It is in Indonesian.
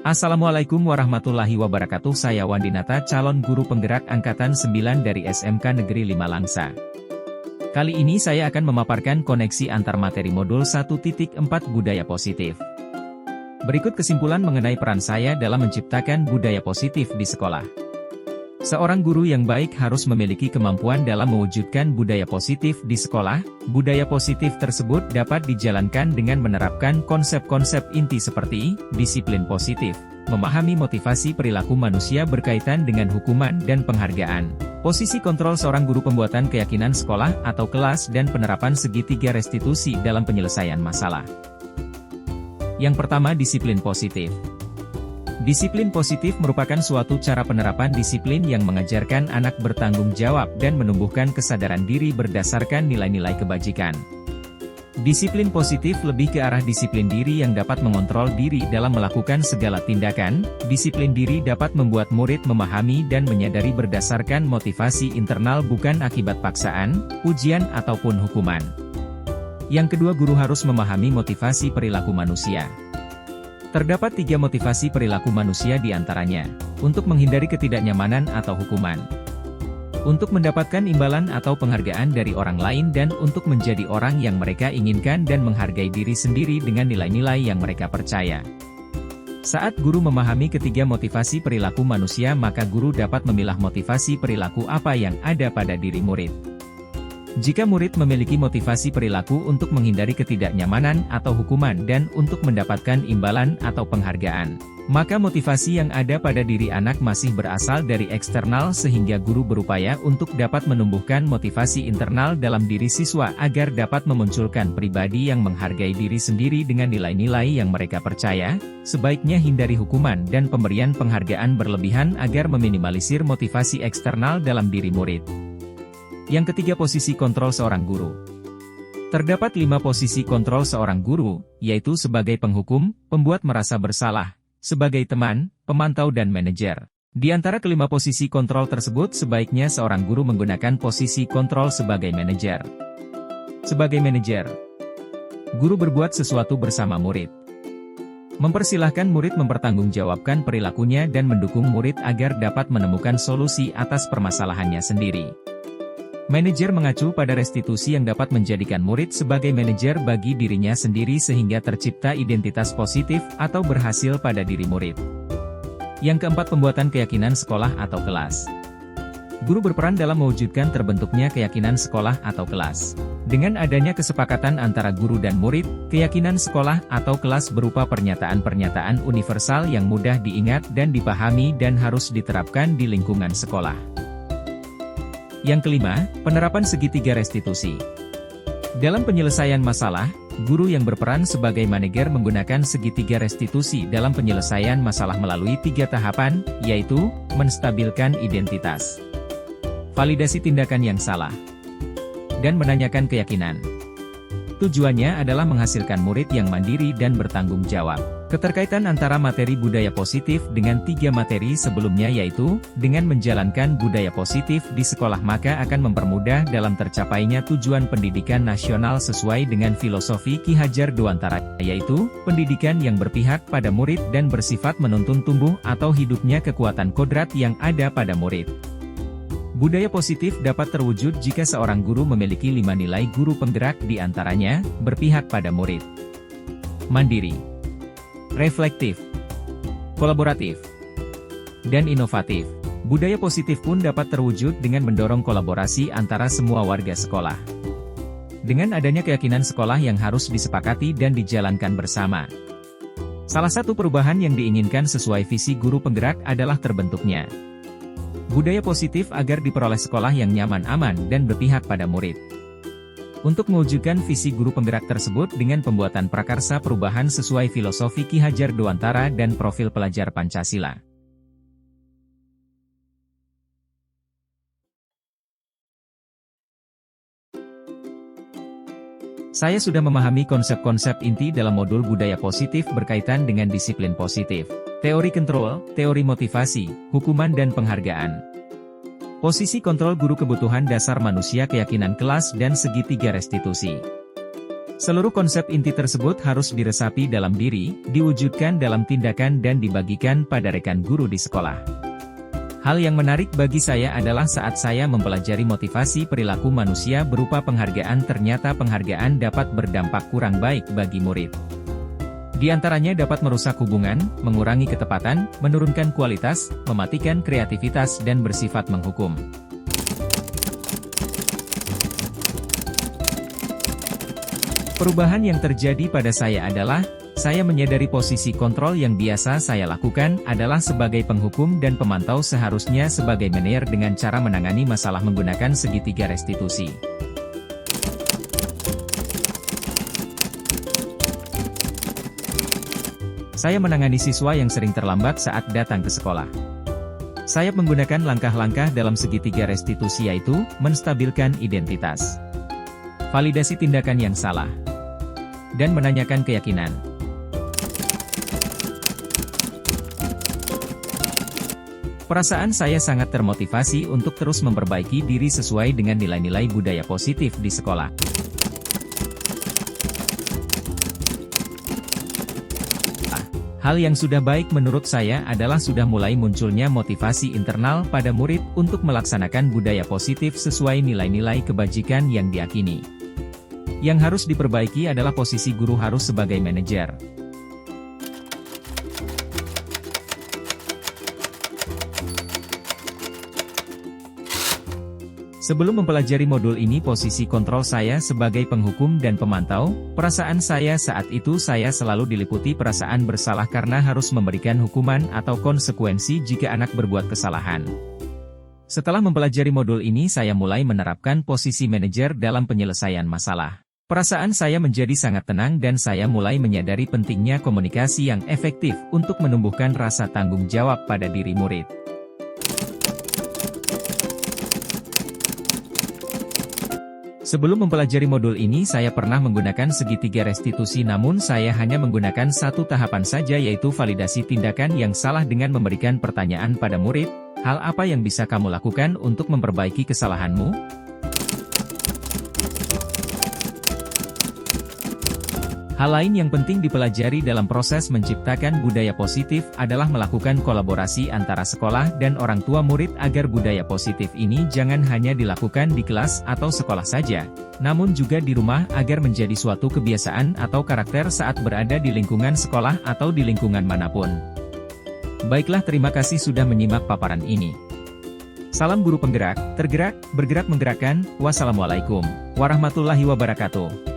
Assalamualaikum warahmatullahi wabarakatuh. Saya Wandinata, calon guru penggerak Angkatan 9 dari SMK Negeri 5 Langsa. Kali ini saya akan memaparkan koneksi antar materi modul 1.4 Budaya Positif. Berikut kesimpulan mengenai peran saya dalam menciptakan budaya positif di sekolah. Seorang guru yang baik harus memiliki kemampuan dalam mewujudkan budaya positif di sekolah. Budaya positif tersebut dapat dijalankan dengan menerapkan konsep-konsep inti seperti disiplin positif, memahami motivasi perilaku manusia berkaitan dengan hukuman dan penghargaan, posisi kontrol seorang guru, pembuatan keyakinan sekolah atau kelas, dan penerapan segitiga restitusi dalam penyelesaian masalah. Yang pertama, disiplin positif. Disiplin positif merupakan suatu cara penerapan disiplin yang mengajarkan anak bertanggung jawab dan menumbuhkan kesadaran diri berdasarkan nilai-nilai kebajikan. Disiplin positif lebih ke arah disiplin diri yang dapat mengontrol diri dalam melakukan segala tindakan. Disiplin diri dapat membuat murid memahami dan menyadari berdasarkan motivasi internal, bukan akibat paksaan, ujian, ataupun hukuman. Yang kedua, guru harus memahami motivasi perilaku manusia. Terdapat 3 motivasi perilaku manusia di antaranya: untuk menghindari ketidaknyamanan atau hukuman, untuk mendapatkan imbalan atau penghargaan dari orang lain, dan untuk menjadi orang yang mereka inginkan dan menghargai diri sendiri dengan nilai-nilai yang mereka percaya. Saat guru memahami ketiga motivasi perilaku manusia, maka guru dapat memilah motivasi perilaku apa yang ada pada diri murid. Jika murid memiliki motivasi perilaku untuk menghindari ketidaknyamanan atau hukuman dan untuk mendapatkan imbalan atau penghargaan, maka motivasi yang ada pada diri anak masih berasal dari eksternal, sehingga guru berupaya untuk dapat menumbuhkan motivasi internal dalam diri siswa agar dapat memunculkan pribadi yang menghargai diri sendiri dengan nilai-nilai yang mereka percaya. Sebaiknya hindari hukuman dan pemberian penghargaan berlebihan agar meminimalisir motivasi eksternal dalam diri murid. Yang ketiga, posisi kontrol seorang guru. Terdapat 5 posisi kontrol seorang guru, yaitu sebagai penghukum, pembuat merasa bersalah, sebagai teman, pemantau, dan manajer. Di antara kelima posisi kontrol tersebut, sebaiknya seorang guru menggunakan posisi kontrol sebagai manajer. Sebagai manajer, guru berbuat sesuatu bersama murid. Mempersilahkan murid mempertanggungjawabkan perilakunya dan mendukung murid agar dapat menemukan solusi atas permasalahannya sendiri. Manajer mengacu pada restitusi yang dapat menjadikan murid sebagai manajer bagi dirinya sendiri sehingga tercipta identitas positif atau berhasil pada diri murid. Yang keempat, pembuatan keyakinan sekolah atau kelas. Guru berperan dalam mewujudkan terbentuknya keyakinan sekolah atau kelas. Dengan adanya kesepakatan antara guru dan murid, keyakinan sekolah atau kelas berupa pernyataan-pernyataan universal yang mudah diingat dan dipahami dan harus diterapkan di lingkungan sekolah. Yang kelima, penerapan segitiga restitusi. Dalam penyelesaian masalah, guru yang berperan sebagai manajer menggunakan segitiga restitusi dalam penyelesaian masalah melalui 3 tahapan, yaitu menstabilkan identitas, validasi tindakan yang salah, dan menanyakan keyakinan. Tujuannya adalah menghasilkan murid yang mandiri dan bertanggung jawab. Keterkaitan antara materi budaya positif dengan 3 materi sebelumnya, yaitu dengan menjalankan budaya positif di sekolah, maka akan mempermudah dalam tercapainya tujuan pendidikan nasional sesuai dengan filosofi Ki Hajar Dewantara, yaitu pendidikan yang berpihak pada murid dan bersifat menuntun tumbuh atau hidupnya kekuatan kodrat yang ada pada murid. Budaya positif dapat terwujud jika seorang guru memiliki 5 nilai guru penggerak, di antaranya berpihak pada murid, mandiri, reflektif, kolaboratif, dan inovatif. Budaya positif pun dapat terwujud dengan mendorong kolaborasi antara semua warga sekolah. Dengan adanya keyakinan sekolah yang harus disepakati dan dijalankan bersama. Salah satu perubahan yang diinginkan sesuai visi guru penggerak adalah terbentuknya budaya positif agar diperoleh sekolah yang nyaman, aman, dan berpihak pada murid. Untuk mewujudkan visi guru penggerak tersebut dengan pembuatan prakarsa perubahan sesuai filosofi Ki Hajar Dewantara dan profil pelajar Pancasila. Saya sudah memahami konsep-konsep inti dalam modul budaya positif berkaitan dengan disiplin positif, teori kontrol, teori motivasi, hukuman dan penghargaan. Posisi kontrol guru, kebutuhan dasar manusia, keyakinan kelas, dan segitiga restitusi. Seluruh konsep inti tersebut harus diresapi dalam diri, diwujudkan dalam tindakan dan dibagikan pada rekan guru di sekolah. Hal yang menarik bagi saya adalah saat saya mempelajari motivasi perilaku manusia berupa penghargaan, ternyata penghargaan dapat berdampak kurang baik bagi murid. Di antaranya dapat merusak hubungan, mengurangi ketepatan, menurunkan kualitas, mematikan kreativitas dan bersifat menghukum. Perubahan yang terjadi pada saya adalah, saya menyadari posisi kontrol yang biasa saya lakukan adalah sebagai penghukum dan pemantau, seharusnya sebagai manajer dengan cara menangani masalah menggunakan segitiga restitusi. Saya menangani siswa yang sering terlambat saat datang ke sekolah. Saya menggunakan langkah-langkah dalam segitiga restitusi, yaitu menstabilkan identitas, validasi tindakan yang salah, dan menanyakan keyakinan. Perasaan saya sangat termotivasi untuk terus memperbaiki diri sesuai dengan nilai-nilai budaya positif di sekolah. Hal yang sudah baik menurut saya adalah sudah mulai munculnya motivasi internal pada murid untuk melaksanakan budaya positif sesuai nilai-nilai kebajikan yang diyakini. Yang harus diperbaiki adalah posisi guru harus sebagai manajer. Sebelum mempelajari modul ini, posisi kontrol saya sebagai penghukum dan pemantau, perasaan saya saat itu saya selalu diliputi perasaan bersalah karena harus memberikan hukuman atau konsekuensi jika anak berbuat kesalahan. Setelah mempelajari modul ini, saya mulai menerapkan posisi manajer dalam penyelesaian masalah. Perasaan saya menjadi sangat tenang dan saya mulai menyadari pentingnya komunikasi yang efektif untuk menumbuhkan rasa tanggung jawab pada diri murid. Sebelum mempelajari modul ini, saya pernah menggunakan segitiga restitusi, namun saya hanya menggunakan satu tahapan saja, yaitu validasi tindakan yang salah dengan memberikan pertanyaan pada murid, hal apa yang bisa kamu lakukan untuk memperbaiki kesalahanmu? Hal lain yang penting dipelajari dalam proses menciptakan budaya positif adalah melakukan kolaborasi antara sekolah dan orang tua murid agar budaya positif ini jangan hanya dilakukan di kelas atau sekolah saja, namun juga di rumah agar menjadi suatu kebiasaan atau karakter saat berada di lingkungan sekolah atau di lingkungan manapun. Baiklah, terima kasih sudah menyimak paparan ini. Salam guru penggerak, tergerak, bergerak menggerakkan. Wassalamualaikum warahmatullahi wabarakatuh.